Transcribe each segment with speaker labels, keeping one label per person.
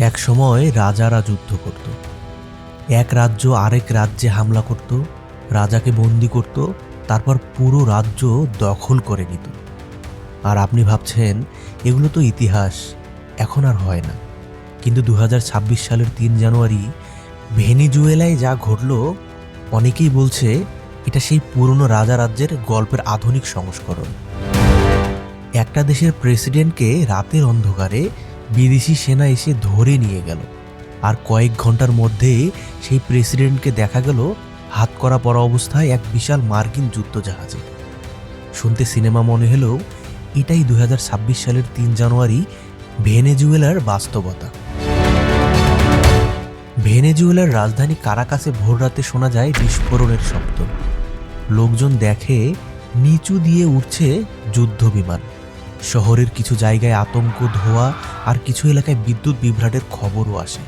Speaker 1: এক সময় রাজারা যুদ্ধ করত। এক রাজ্য আরেক রাজ্যে হামলা করত, রাজাকে বন্দি করত, তারপর পুরো রাজ্য দখল করে নিত। আর আপনি ভাবছেন এগুলো তো ইতিহাস, এখন আর হয় না। কিন্তু 2026 সালের 3 জানুয়ারি ভেনিজুয়েলায় যা ঘটল, অনেকেই বলছে এটা সেই পুরনো রাজা রাজ্যের গল্পের আধুনিক সংস্করণ। একটা দেশের প্রেসিডেন্টকে রাতের অন্ধকারে বিদেশি সেনা এসে ধরে নিয়ে গেল, আর কয়েক ঘন্টার মধ্যে সেই প্রেসিডেন্টকে দেখা গেল হাতকড়া পরা অবস্থায় এক বিশাল মার্কিন যুদ্ধজাহাজে। শুনতে সিনেমা মনে হলেও এটাই 2026 সালের 3 জানুয়ারি ভেনেজুয়েলার বাস্তবতা। ভেনেজুয়েলার রাজধানী কারাকাসে ভোররাতে শোনা যায় বিস্ফোরণের শব্দ। লোকজন দেখে নিচু দিয়ে উঠছে যুদ্ধ বিমান। শহরের কিছু জায়গায় আতঙ্ক, ধোঁয়া আর কিছু এলাকায় বিদ্যুৎ বিভ্রাটের খবরও আসে।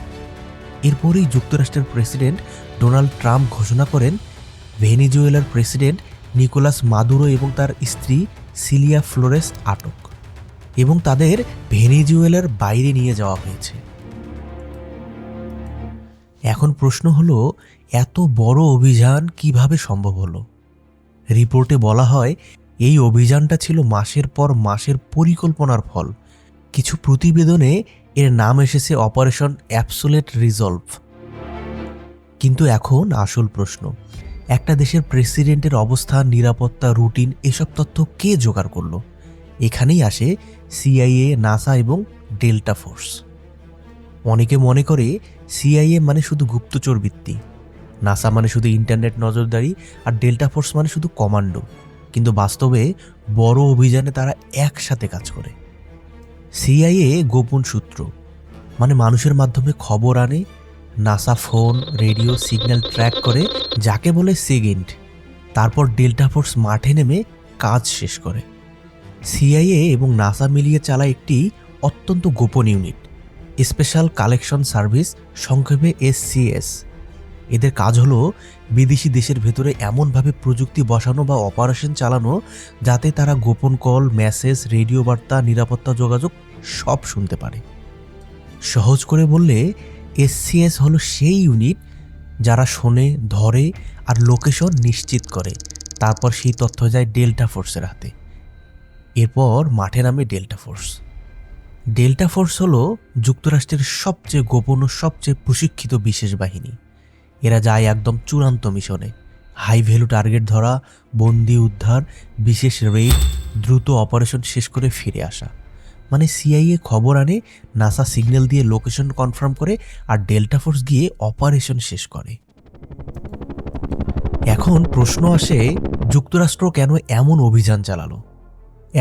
Speaker 1: এরপরেই যুক্তরাষ্ট্রের প্রেসিডেন্ট ডোনাল্ড ট্রাম্প ঘোষণা করেন ভেনেজুয়েলার প্রেসিডেন্ট নিকোলাস মাদুরো এবং তার স্ত্রী সিলিয়া ফ্লোরেস আটক, এবং তাদের ভেনেজুয়েলার বাইরে নিয়ে যাওয়া হয়েছে। এখন প্রশ্ন হলো, এত বড় অভিযান কিভাবে সম্ভব হলো? রিপোর্টে বলা হয় এই অভিযানটা ছিল মাসের পর মাসের পরিকল্পনার ফল। কিছু প্রতিবেদনে এর নাম এসেছে অপারেশন অ্যাবসোলিউট রিজলভ। কিন্তু এখন আসল প্রশ্ন, একটা দেশের প্রেসিডেন্টের অবস্থান, নিরাপত্তা, রুটিন, এসব তথ্য কে জোগাড় করলো? এখানেই আসে সিআইএ, নাসা এবং ডেল্টা ফোর্স। অনেকে মনে করে সিআইএ মানে শুধু গুপ্তচর বৃত্তি, নাসা মানে শুধু ইন্টারনেট নজরদারি, আর ডেল্টা ফোর্স মানে শুধু কমান্ডো। কিন্তু বাস্তবে বড় অভিযানে তারা একসাথে কাজ করে। সিআইএ গোপন সূত্র, মানে মানুষের মাধ্যমে খবর আনে। NASA phone, radio signal track করে, যাকে বলে সেগেন্ট। তারপর ডেল্টা ফোর্স মাঠে নেমে কাজ শেষ করে। সিআইএ এবং নাসা মিলিয়ে চালায় একটি অত্যন্ত গোপন ইউনিট, স্পেশাল কালেকশন সার্ভিস, সংক্ষেপে SCS। এদের কাজ হলো বিদেশি দেশের ভেতরে এমনভাবে প্রযুক্তি বসানো বা অপারেশন চালানো যাতে তারা গোপন কল, মেসেজ, রেডিও বার্তা, নিরাপত্তা যোগাযোগ সব শুনতে পারে। সহজ করে বললে SCS হলো সেই ইউনিট যারা শোনে, ধরে আর লোকেশন নিশ্চিত করে। তারপর সেই তথ্য যায় ডেল্টা ফোর্সের হাতে। এরপর মাঠে নামে ডেল্টা ফোর্স। ডেল্টা ফোর্স হলো যুক্তরাষ্ট্রের সবচেয়ে গোপন ও সবচেয়ে প্রশিক্ষিত বিশেষ বাহিনী। এরা যায় একদম চূড়ান্ত মিশনে, হাই ভ্যালু টার্গেট ধরা, বন্দি উদ্ধার, বিশেষ রেড, দ্রুত অপারেশন শেষ করে ফিরে আসা। মানে সিআইএ খবর আনে, নাসা সিগন্যাল দিয়ে লোকেশন কনফার্ম করে, আর ডেল্টা ফোর্স গিয়ে অপারেশন শেষ করে। এখন প্রশ্ন আসে, যুক্তরাষ্ট্র কেন এমন অভিযান চালালো?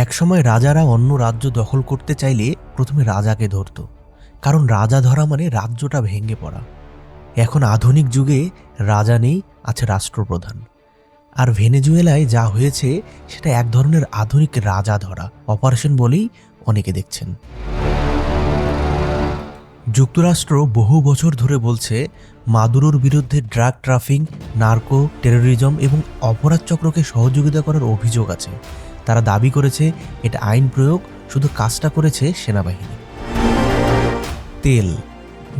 Speaker 1: একসময় রাজারা অন্য রাজ্য দখল করতে চাইলে প্রথমে রাজাকে ধরত, কারণ রাজা ধরা মানে রাজ্যটা ভেঙে পড়া। এখন আধুনিক যুগে রাজা নেই, আছে রাষ্ট্রপ্রধান। আর ভেনেজুয়েলায় যা হয়েছে সেটা এক ধরনের আধুনিক রাজা ধরা অপারেশন বলেই অনেকে দেখছেন। যুক্তরাষ্ট্র বহু বছর ধরে বলছে মাদুরোর বিরুদ্ধে ড্রাগ ট্রাফিং, নার্কো, টেরোরিজম এবং অপরাধ চক্রকে সহযোগিতা করার অভিযোগ আছে। তারা দাবি করেছে এটা আইন প্রয়োগ, শুধু কাজটা করেছে সেনাবাহিনী। তেল।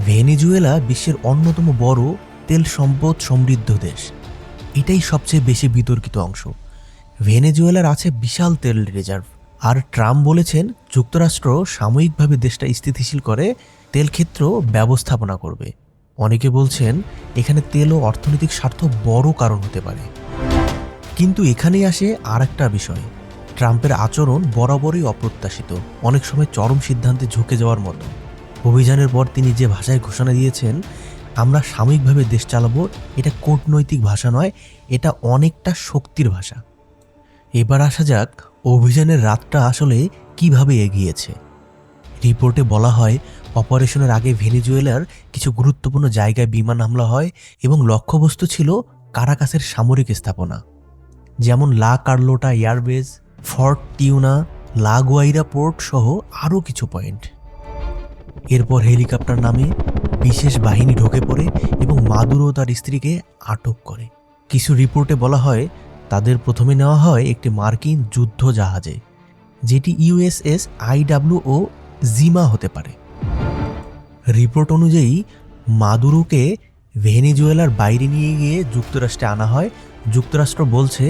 Speaker 1: ভেনেজুয়েলা বিশ্বের অন্যতম বড় তেল সম্পদ সমৃদ্ধ দেশ। এটাই সবচেয়ে বেশি বিতর্কিত অংশ। ভেনেজুয়েলার আছে বিশাল তেল রিজার্ভ, আর ট্রাম্প বলেছেন যুক্তরাষ্ট্র সাময়িকভাবে দেশটা স্থিতিশীল করে তেল ক্ষেত্র ব্যবস্থাপনা করবে। অনেকে বলছেন এখানে তেল ও অর্থনৈতিক স্বার্থ বড় কারণ হতে পারে। কিন্তু এখানেই আসে আর একটা বিষয়, ট্রাম্পের আচরণ বরাবরই অপ্রত্যাশিত, অনেক সময় চরম সিদ্ধান্তে ঝুঁকে যাওয়ার মতো। অভিযানের পর তিনি যে ভাষায় ঘোষণা দিয়েছেন, আমরা সাময়িকভাবে দেশ চালাবো, এটা কূটনৈতিক ভাষা নয়, এটা অনেকটা শক্তির ভাষা। এবার আসা যাক অভিযানের রাতটা আসলে কিভাবে এগিয়েছে। রিপোর্টে বলা হয় অপারেশনের আগে ভেনেজুয়েলার কিছু গুরুত্বপূর্ণ জায়গায় বিমান হামলা হয় এবং লক্ষ্যবস্তু ছিল কারাকাসের সামরিক স্থাপনা, যেমন লা কার্লোটা এয়ারবেজ, ফর্ট টিউনা, লা গুয়াইরা পোর্ট সহ আরও কিছু পয়েন্ট। এরপর হেলিকপ্টার নামে বিশেষ বাহিনী ঢুকে পড়ে এবং মাদুরো তার স্ত্রীকে আটক করে। কিছু রিপোর্টে বলা হয় তাদের প্রথমে নেওয়া হয় একটি মার্কিন যুদ্ধ জাহাজে, যেটি USS IWO জিমা হতে পারে। রিপোর্ট অনুযায়ী মাদুরোকে ভেনেজুয়েলার বাইরে নিয়ে গিয়ে যুক্তরাষ্ট্রে আনা হয়। যুক্তরাষ্ট্র বলছে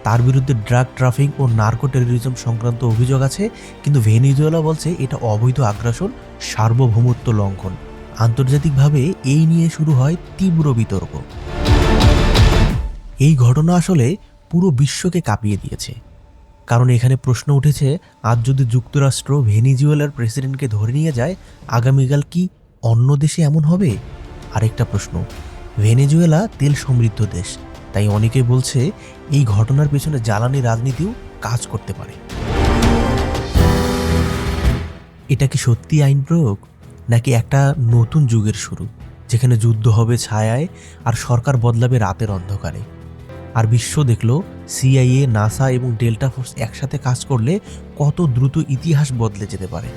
Speaker 1: তার বিরুদ্ধে ড্রাগ ট্রাফিক ও নার্কো টেরোরিজম সংক্রান্ত অভিযোগ আছে, কিন্তু ভেনেজুয়েলা বলছে এটা অবৈধ আগ্রাসন, সার্বভৌমত্ব লঙ্ঘন। আন্তর্জাতিকভাবে এই নিয়ে শুরু হয় তীব্র বিতর্ক। এই ঘটনা আসলে পুরো বিশ্বকে কাঁপিয়ে দিয়েছে, কারণ এখানে প্রশ্ন উঠেছে, আজ যদি যুক্তরাষ্ট্র ভেনেজুয়েলার প্রেসিডেন্টকে ধরে নিয়ে যায়, আগামীকাল কি অন্য দেশে এমন হবে? আরেকটা প্রশ্ন, ভেনেজুয়েলা তেল সমৃদ্ধ দেশ, তাই অনেকে বলছে এই ঘটনার পেছনে জ্বালানি রাজনীতিও কাজ করতে পারে। এটা কি সত্যি আইন প্রয়োগ, নাকি একটা নতুন যুগের শুরু, যেখানে যুদ্ধ হবে ছায়ায় আর সরকার বদলাবে রাতের অন্ধকারে? আর বিশ্ব দেখল সিআইএ, নাসা এবং ডেল্টা ফোর্স একসাথে কাজ করলে কত দ্রুত ইতিহাস বদলে যেতে পারে।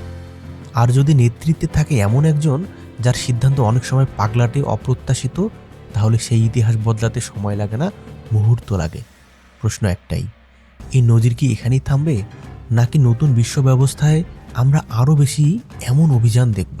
Speaker 1: আর যদি নেতৃত্বে থাকে এমন একজন যার সিদ্ধান্ত অনেক সময় পাগলাটে, অপ্রত্যাশিত, তাহলে সেই ইতিহাস বদলাতে সময় লাগে না, মুহূর্ত লাগে। প্রশ্ন একটাই, এই নজির কি এখানেই থামবে, নাকি নতুন বিশ্ব ব্যবস্থায় আমরা আরও বেশি এমন অভিযান দেখব?